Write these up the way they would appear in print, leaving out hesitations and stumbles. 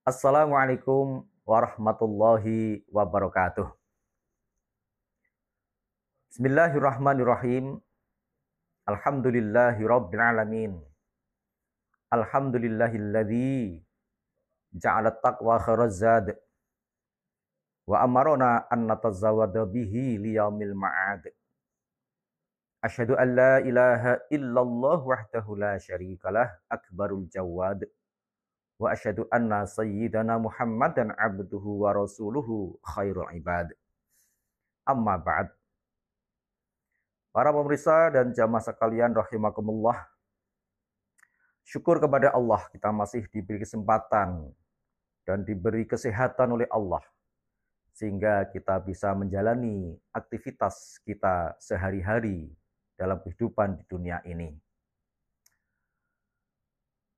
Assalamualaikum warahmatullahi wabarakatuh. Bismillahirrahmanirrahim. Alhamdulillahirabbil alamin. Alhamdulillahilladzi ja'ala taqwa khairaz zad wa amarona an natazawwada bihi liyaumil ma'ad. Asyhadu an la ilaha illallah wahdahu la syarikalah akbarul jawad wa asyhadu anna sayyidana Muhammadan abduhu wa rasuluhu khairul ibad. Amma ba'd. Para pemirsa dan jamaah sekalian rahimakumullah, syukur kepada Allah kita masih diberi kesempatan dan diberi kesehatan oleh Allah sehingga kita bisa menjalani aktivitas kita sehari-hari dalam kehidupan di dunia ini.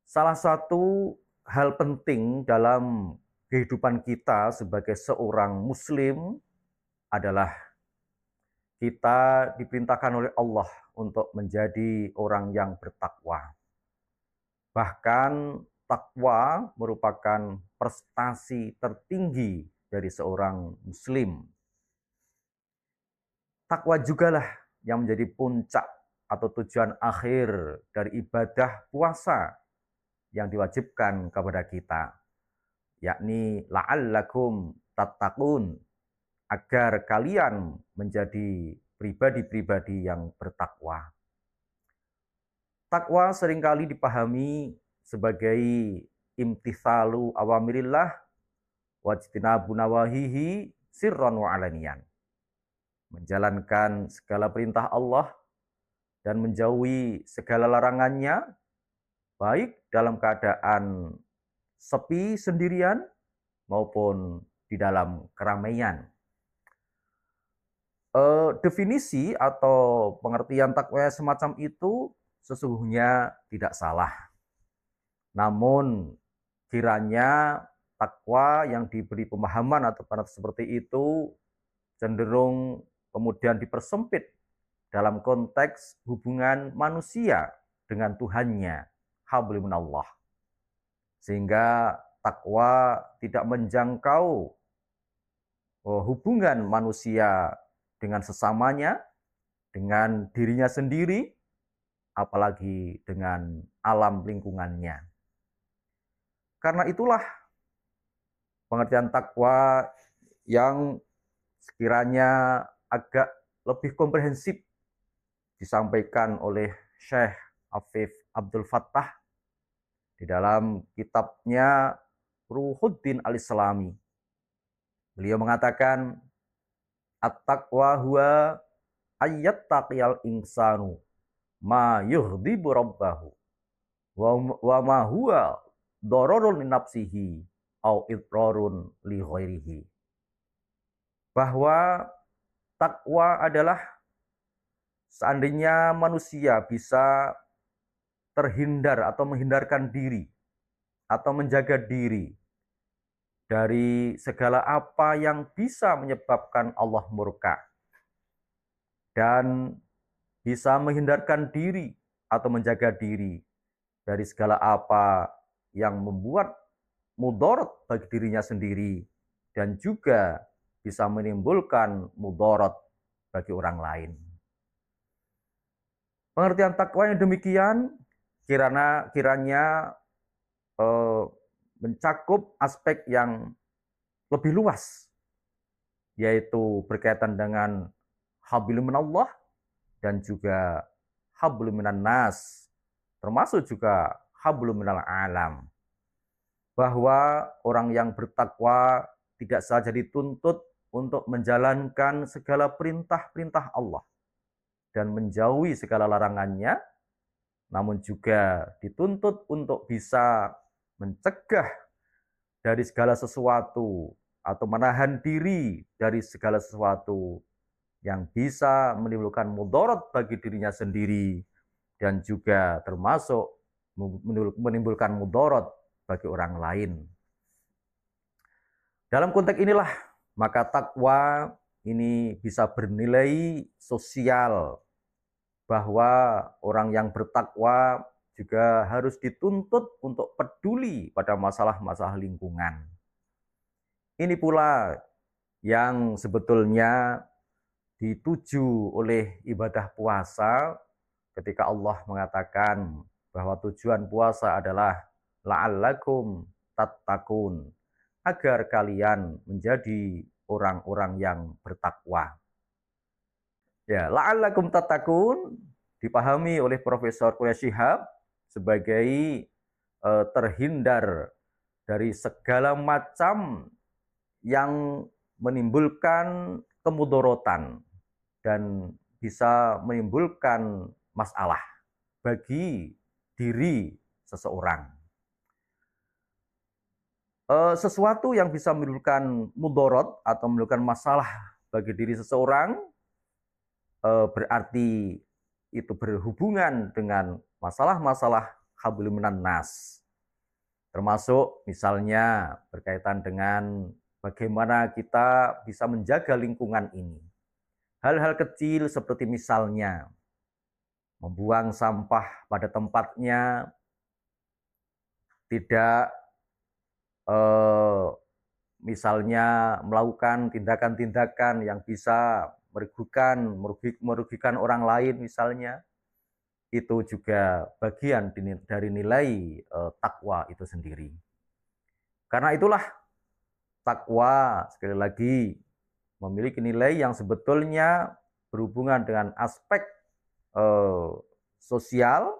Salah satu hal penting dalam kehidupan kita sebagai seorang muslim adalah kita diperintahkan oleh Allah untuk menjadi orang yang bertakwa. Bahkan takwa merupakan prestasi tertinggi dari seorang muslim. Takwa jugalah yang menjadi puncak atau tujuan akhir dari ibadah puasa yang diwajibkan kepada kita, yakni la'allakum tattaqun, agar kalian menjadi pribadi-pribadi yang bertakwa. Takwa seringkali dipahami sebagai imtithalu awamirillah wajtinabu nawahihi sirran wa alaniyan. Menjalankan segala perintah Allah dan menjauhi segala larangannya, baik dalam keadaan sepi sendirian maupun di dalam keramaian. Definisi atau pengertian takwa semacam itu sesungguhnya tidak salah. Namun kiranya takwa yang diberi pemahaman atau pengertian seperti itu cenderung kemudian dipersempit dalam konteks hubungan manusia dengan Tuhannya, hablum minallah. Sehingga takwa tidak menjangkau hubungan manusia dengan sesamanya, dengan dirinya sendiri, apalagi dengan alam lingkungannya. Karena itulah pengertian takwa yang sekiranya agak lebih komprehensif disampaikan oleh Syekh Afif Abdul Fattah di dalam kitabnya Ruhuddin Al-Islami. Beliau mengatakan, at-taqwa huwa ayyattaqiyal insanu ma yughdibu rabbahu wa ma huwa dararun li nafsihi au idrarun li ghairihi. Bahwa takwa adalah seandainya manusia bisa terhindar atau menghindarkan diri atau menjaga diri dari segala apa yang bisa menyebabkan Allah murka, dan bisa menghindarkan diri atau menjaga diri dari segala apa yang membuat mudarat bagi dirinya sendiri dan juga bisa menimbulkan mudarat bagi orang lain. Pengertian takwa yang demikian kiranya mencakup aspek yang lebih luas, yaitu berkaitan dengan hablum minallah dan juga hablum minan nas, termasuk juga hablum minal alam. Bahwa orang yang bertakwa tidak saja dituntut untuk menjalankan segala perintah-perintah Allah dan menjauhi segala larangannya, namun juga dituntut untuk bisa mencegah dari segala sesuatu atau menahan diri dari segala sesuatu yang bisa menimbulkan mudarat bagi dirinya sendiri dan juga termasuk menimbulkan mudarat bagi orang lain. Dalam konteks inilah maka takwa ini bisa bernilai sosial, bahwa orang yang bertakwa juga harus dituntut untuk peduli pada masalah-masalah lingkungan. Ini pula yang sebetulnya dituju oleh ibadah puasa ketika Allah mengatakan bahwa tujuan puasa adalah la'allakum tattaqun, agar kalian menjadi orang-orang yang bertakwa. Ya, la'allakum tattaqun dipahami oleh Profesor Quraish Shihab sebagai terhindar dari segala macam yang menimbulkan kemudorotan dan bisa menimbulkan masalah bagi diri seseorang. Sesuatu yang bisa menimbulkan mudorot atau menimbulkan masalah bagi diri seseorang berarti itu berhubungan dengan masalah-masalah hablum minan nas. Termasuk misalnya berkaitan dengan bagaimana kita bisa menjaga lingkungan ini. Hal-hal kecil seperti misalnya membuang sampah pada tempatnya, tidak misalnya melakukan tindakan-tindakan yang bisa merugikan orang lain misalnya, itu juga bagian dari nilai takwa itu sendiri. Karena itulah takwa sekali lagi memiliki nilai yang sebetulnya berhubungan dengan aspek sosial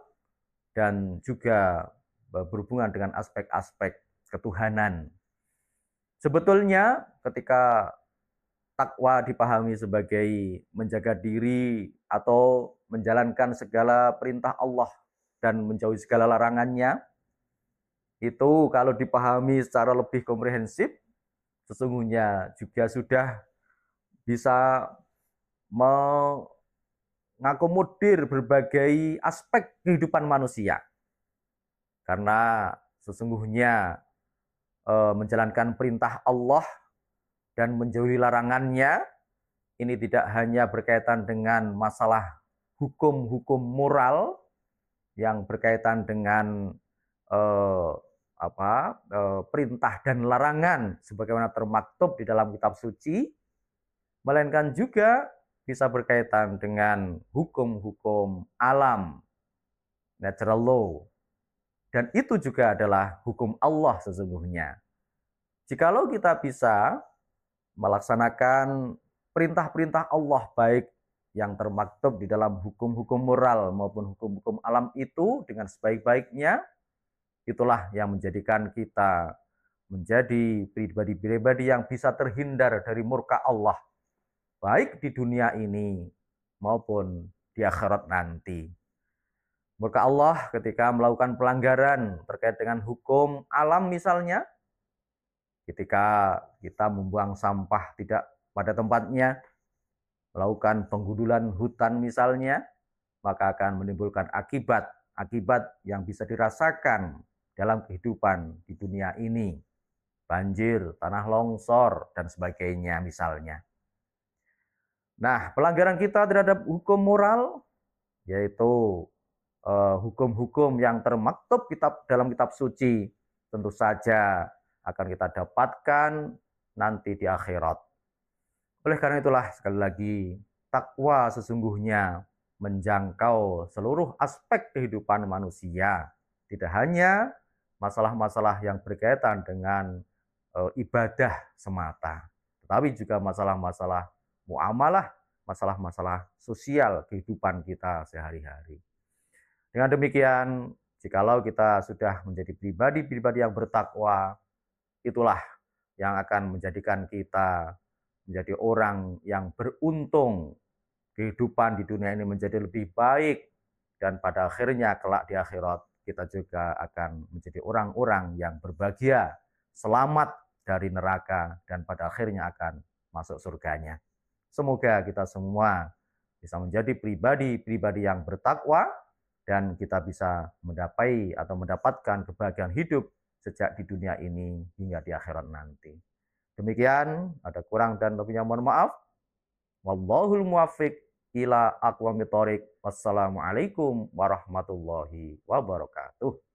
dan juga berhubungan dengan aspek-aspek ketuhanan. Sebetulnya ketika takwa dipahami sebagai menjaga diri atau menjalankan segala perintah Allah dan menjauhi segala larangannya, itu kalau dipahami secara lebih komprehensif, sesungguhnya juga sudah bisa mengakomodir berbagai aspek kehidupan manusia. Karena sesungguhnya menjalankan perintah Allah dan menjauhi larangannya, ini tidak hanya berkaitan dengan masalah hukum-hukum moral yang berkaitan dengan perintah dan larangan sebagaimana termaktub di dalam kitab suci, melainkan juga bisa berkaitan dengan hukum-hukum alam, natural law, dan itu juga adalah hukum Allah sesungguhnya. Jikalau kita bisa melaksanakan perintah-perintah Allah baik yang termaktub di dalam hukum-hukum moral maupun hukum-hukum alam itu dengan sebaik-baiknya, itulah yang menjadikan kita menjadi pribadi-pribadi yang bisa terhindar dari murka Allah, baik di dunia ini maupun di akhirat nanti. Murka Allah ketika melakukan pelanggaran terkait dengan hukum alam misalnya, ketika kita membuang sampah tidak pada tempatnya, melakukan penggundulan hutan misalnya, maka akan menimbulkan akibat yang bisa dirasakan dalam kehidupan di dunia ini. Banjir, tanah longsor, dan sebagainya misalnya. Nah, pelanggaran kita terhadap hukum moral, yaitu hukum-hukum yang termaktub dalam kitab suci, tentu saja akan kita dapatkan nanti di akhirat. Oleh karena itulah, sekali lagi, takwa sesungguhnya menjangkau seluruh aspek kehidupan manusia. Tidak hanya masalah-masalah yang berkaitan dengan ibadah semata, tetapi juga masalah-masalah muamalah, masalah-masalah sosial kehidupan kita sehari-hari. Dengan demikian, jikalau kita sudah menjadi pribadi-pribadi yang bertakwa, itulah yang akan menjadikan kita menjadi orang yang beruntung. Kehidupan di dunia ini menjadi lebih baik, dan pada akhirnya kelak di akhirat kita juga akan menjadi orang-orang yang berbahagia, selamat dari neraka, dan pada akhirnya akan masuk surganya. Semoga kita semua bisa menjadi pribadi-pribadi yang bertakwa, dan kita bisa mendapatkan kebahagiaan hidup sejak di dunia ini hingga di akhirat nanti. Demikian, ada kurang dan lebihnya mohon maaf. Wallahul muwaffiq ila aqwamit thoriq. Wassalamualaikum warahmatullahi wabarakatuh.